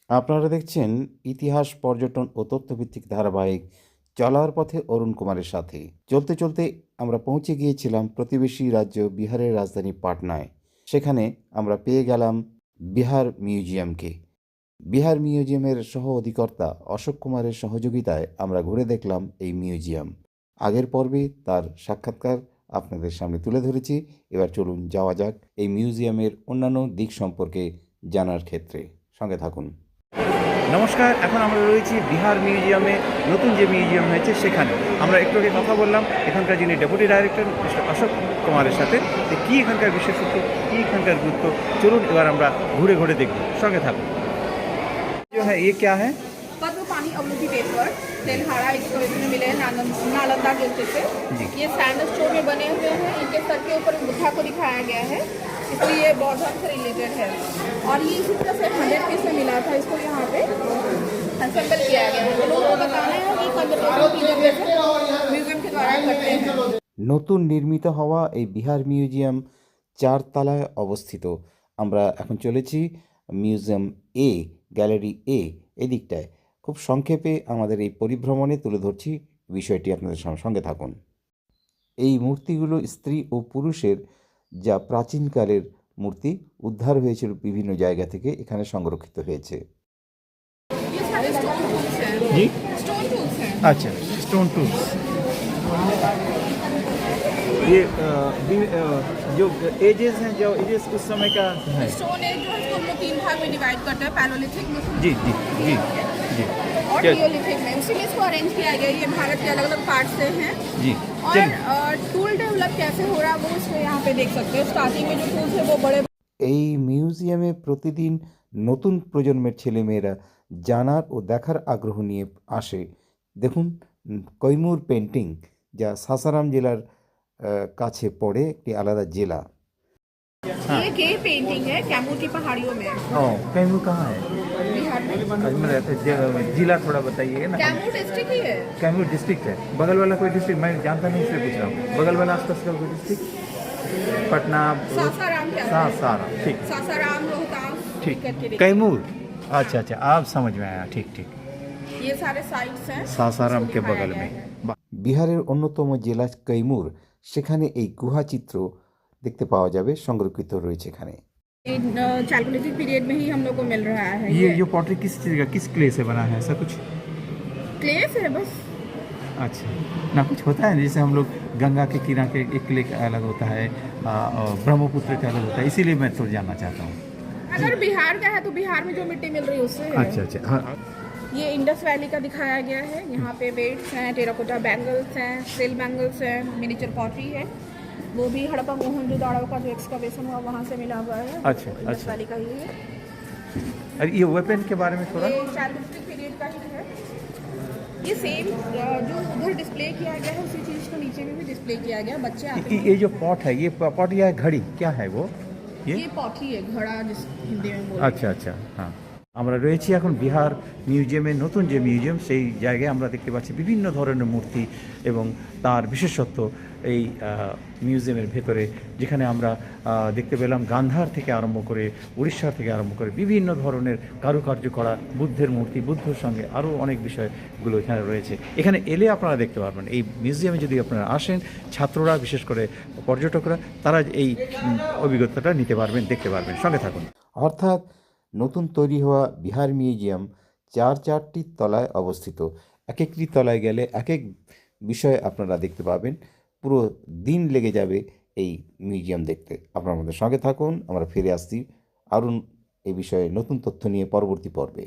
আপনারা দেখছেন ইতিহাস, পর্যটন ও তথ্যভিত্তিক ধারাবাহিক চলার পথে অরুণ কুমারের সাথে। চলতে চলতে আমরা পৌঁছে গিয়েছিলাম প্রতিবেশী রাজ্য বিহারের রাজধানী পাটনায়। সেখানে আমরা পেয়ে গেলাম বিহার মিউজিয়ামকে। বিহার মিউজিয়ামের সহ অধিকর্তা অশোক কুমারের সহযোগিতায় আমরা ঘুরে দেখলাম এই মিউজিয়াম। আগের পর্বে তার সাক্ষাৎকার আপনাদের সামনে তুলে ধরেছি। এবার চলুন যাওয়া যাক এই মিউজিয়ামের অন্যান্য দিক সম্পর্কে জানার ক্ষেত্রে। সঙ্গে থাকুন। নমস্কার, এখন আমরা রয়েছি বিহার মিউজিয়ামে। নতুন যে মিউজিয়াম হয়েছে সেখানে আমরা একটু আগে কথা বললাম এখানকার যিনি ডেপুটি ডাইরেক্টর মিস্টার অশোক কুমারের সাথে, যে কী এখানকার বিশেষত্ব, কী এখানকার গুরুত্ব। চলুন এবার আমরা ঘুরে ঘুরে দেখব, সঙ্গে থাকুন। হ্যাঁ, ये क्या है? पद्म पानी अवलोकी पेपर तेलहारा इसको इसमें मिले हैं नालंदा गेट से। ये सैंडस्टोन में बने हुए हैं। इनके सर के ऊपर बुद्धा को दिखाया गया है, इसलिए ये बौद्ध धर्म से रिलेटेड है। और ये इसी तरह से 100 पीस में मिला था, इसको यहाँ पे असेंबल किया गया है। लोगों को बताना है कि म्यूजियम के द्वारा करते हैं। নতুন নির্মিত হওয়া এই বিহার মিউজিয়াম 4 তলায় অবস্থিত। আমরা এখন চলেছি মিউজিয়াম এ, গ্যালারি এ, এদিকটায়। খুব সংক্ষেপে আমাদের এই পরিভ্রমণে তুলে ধরছি বিষয়টি, আপনাদের সঙ্গে থাকুন। এই মূর্তিগুলো স্ত্রী ও পুরুষের, যা প্রাচীনকালের মূর্তি, উদ্ধার হয়েছিল বিভিন্ন জায়গা থেকে, এখানে সংরক্ষিত হয়েছে। ये सारे स्टोन टूल्स हैं। जी, स्टोन टूल्स हैं। अच्छा, स्टोन टूल्स। ये जो एजेस हैं, जो एजेस उस समय का है। स्टोन एज जो है इसको हम लोग 3 भाग में डिवाइड करते हैं, पैलोलिथिक में जी जी जी जी और क्या- नियोलिथिक में। उसी में इसको अरेंज किया गया है। ये भारत के अलग अलग पार्ट से हैं। जी, और चलिए। टूल डेवलप कैसे हो रहा है वो इसको यहाँ पे देख सकते हो। स्टार्टिंग में जो टूल्स है वो बड़े এই মিউজিয়ামে প্রতিদিন নতুন প্রজন্মের ছেলেমেয়েরা জানার ও দেখার আগ্রহ নিয়ে আসে। দেখুন, কৈমুর পেন্টিং, যা সাসারাম জেলার কাছে পড়ে, একটি আলাদা জেলা। हाँ। ये केव पेंटिंग है कैमूर की पहाड़ियों में, कैमूर कहाँ है? बिहार में। जिला थोड़ा बताइए ना। कैमूर डिस्ट्रिक्ट ही है। कैमूर डिस्ट्रिक्ट है। बगल वाला कोई डिस्ट्रिक्ट मैं जानता नहीं, इसलिए पूछ रहा हूँ। बगल वाला आसपास का कोई डिस्ट्रिक्ट? पटना, सासाराम क्या है? सासाराम, ठीक सासाराम, रोहतास ठीक। करके देखिए। कैमूर, अच्छा अच्छा, आप समझ में आया, ठीक ठीक। ये सारे साइट्स हैं सासाराम इसको के दिखाया बगल गया में। है। বিহারের অন্যতম জেলা কৈমুর, সেখানে এই গুহাচিত্র দেখতে পাওয়া যাবে, সংরক্ষিত রয়েছে এখানে। चालकोलिथिक पीरियड में ही हम लोग को मिल रहा है। ये जो पॉटरी किस चीज़ का, किस क्ले से बना है, ऐसा कुछ? क्ले से है बस। अच्छा, ना कुछ होता है जैसे हम लोग गंगा के किनारे के एक क्ले का अलग होता है और ब्रह्मपुत्र का अलग होता है, इसीलिए मैं तो जानना चाहता हूँ। अगर बिहार का है तो बिहार में जो मिट्टी मिल रही है उससे है। अच्छा अच्छा, हाँ। ये इंडस वैली का दिखाया गया है। यहाँ पे वेट्स हैं, टेराकोटा बैंगल्स हैं, सिल बैंगल्स हैं, मिनिएचर पॉटरी है। वो भी हड़प्पा मोहनजोदाड़ो का जो एक्सकवेशन हुआ वहाँ से मिला हुआ है। अच्छा, इंडस अच्छा। वैली का ही है। अरे ये वेपन के बारे में थोड़ा। ये चालकोलिथिक पीरियड का ही है। ये सेम जो उधर डिस्प्ले किया गया है उसी चीज़ को नीचे में भी डिस्प्ले किया गया। बच्चे आते हैं। ये जो पॉट है, ये पॉट या घड़ी क्या है वो? ये पॉटरी है, घड़ा जिस हिंदी में बोलते हैं। আচ্ছা আচ্ছা, হ্যাঁ। আমরা রয়েছি এখন বিহার মিউজিয়ামে। নতুন যে মিউজিয়াম, সেই জায়গায় আমরা দেখতে পাচ্ছি বিভিন্ন ধরনের মূর্তি এবং তার বিশেষত্ব এই মিউজিয়ামের ভেতরে, যেখানে আমরা দেখতে পেলাম গান্ধার থেকে আরম্ভ করে, উড়িষ্যার থেকে আরম্ভ করে বিভিন্ন ধরনের কারুকার্য করা বুদ্ধের মূর্তি, বুদ্ধর সঙ্গে আরও অনেক বিষয়গুলো এখানে রয়েছে। এখানে এলে আপনারা দেখতে পারবেন, এই মিউজিয়ামে যদি আপনারা আসেন, ছাত্ররা, বিশেষ করে পর্যটকরা, তারা এই অভিজ্ঞতাটা নিতে পারবেন, দেখতে পারবেন। সঙ্গে থাকুন। অর্থাৎ নতুন তৈরি হওয়া বিহার মিউজিয়াম 4টি তলায় অবস্থিত। এক একটি তলায় গেলে এক এক বিষয় আপনারা দেখতে পাবেন। পুরো দিন লেগে যাবে এই মিউজিয়াম দেখতে। আপনারা আমাদের সঙ্গে থাকুন, আমরা ফিরে আসছি আরও এই বিষয়ে নতুন তথ্য নিয়ে পরবর্তী পর্বে।